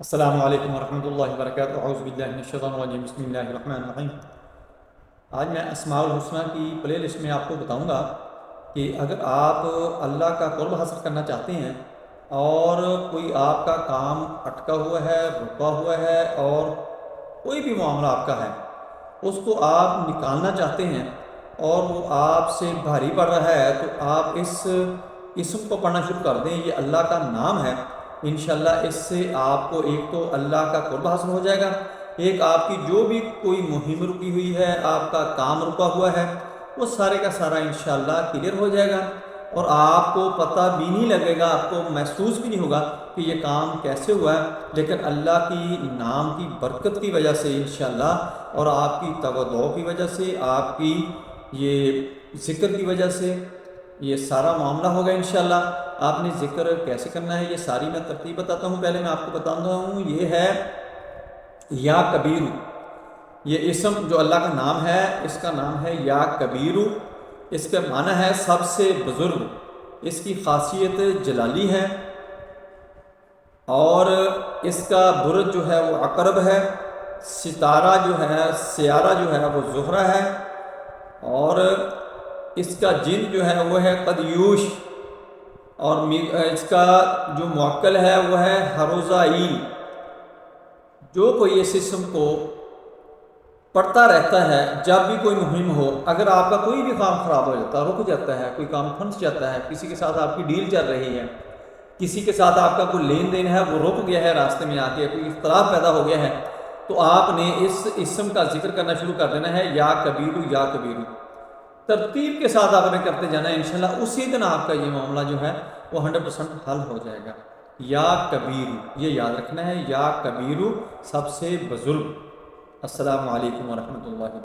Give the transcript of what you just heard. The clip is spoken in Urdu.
السلام علیکم ورحمۃ اللہ وبرکاتہ، اعوذ باللہ من الشیطان الرجیم، بسم اللہ الرحمن الرحیم۔ آج میں اسماء الحسنہ کی پلے لسٹ میں آپ کو بتاؤں گا کہ اگر آپ اللہ کا قرب حاصل کرنا چاہتے ہیں اور کوئی آپ کا کام اٹکا ہوا ہے، رکا ہوا ہے، اور کوئی بھی معاملہ آپ کا ہے اس کو آپ نکالنا چاہتے ہیں اور وہ آپ سے بھاری پڑ رہا ہے، تو آپ اس اسم کو پڑھنا شروع کر دیں۔ یہ اللہ کا نام ہے، انشاءاللہ اس سے آپ کو ایک تو اللہ کا قرب حاصل ہو جائے گا، ایک آپ کی جو بھی کوئی مہم رکی ہوئی ہے، آپ کا کام رکا ہوا ہے، وہ سارے کا سارا انشاءاللہ کلیئر ہو جائے گا، اور آپ کو پتہ بھی نہیں لگے گا، آپ کو محسوس بھی نہیں ہوگا کہ یہ کام کیسے ہوا ہے، لیکن اللہ کی نام کی برکت کی وجہ سے انشاءاللہ، اور آپ کی توجہ کی وجہ سے، آپ کی یہ ذکر کی وجہ سے یہ سارا معاملہ ہوگا انشاءاللہ۔ آپ نے ذکر کیسے کرنا ہے یہ ساری میں ترتیب بتاتا ہوں۔ پہلے میں آپ کو بتاتا ہوں، یہ ہے یا کبیر، یہ اسم جو اللہ کا نام ہے، اس کا نام ہے یا کبیر۔ اس کا معنی ہے سب سے بزرگ، اس کی خاصیت جلالی ہے، اور اس کا برج جو ہے وہ عقرب ہے، ستارہ جو ہے، سیارہ جو ہے وہ زہرہ ہے، اور اس کا جن جو ہے وہ ہے قدیوش، اور اس کا جو موکل ہے وہ ہے ہروزائیل۔ جو کوئی اس اسم کو پڑھتا رہتا ہے، جب بھی کوئی مہم ہو، اگر آپ کا کوئی بھی کام خراب ہو جاتا ہے، رک جاتا ہے، کوئی کام پھنس جاتا ہے، کسی کے ساتھ آپ کی ڈیل چل رہی ہے، کسی کے ساتھ آپ کا کوئی لین دین ہے وہ رک گیا ہے راستے میں آ کے، کوئی اختلاف پیدا ہو گیا ہے، تو آپ نے اس اسم کا ذکر کرنا شروع کر دینا ہے، یا کبیرو یا کبیرو، ترتیب کے ساتھ آپ نے کرتے جانا ہے، انشاءاللہ اسی دن آپ کا یہ معاملہ جو ہے وہ 100% حل ہو جائے گا۔ یا کبیرو، یہ یاد رکھنا ہے، یا کبیرو سب سے بزرگ۔ السلام علیکم ورحمۃ اللہ۔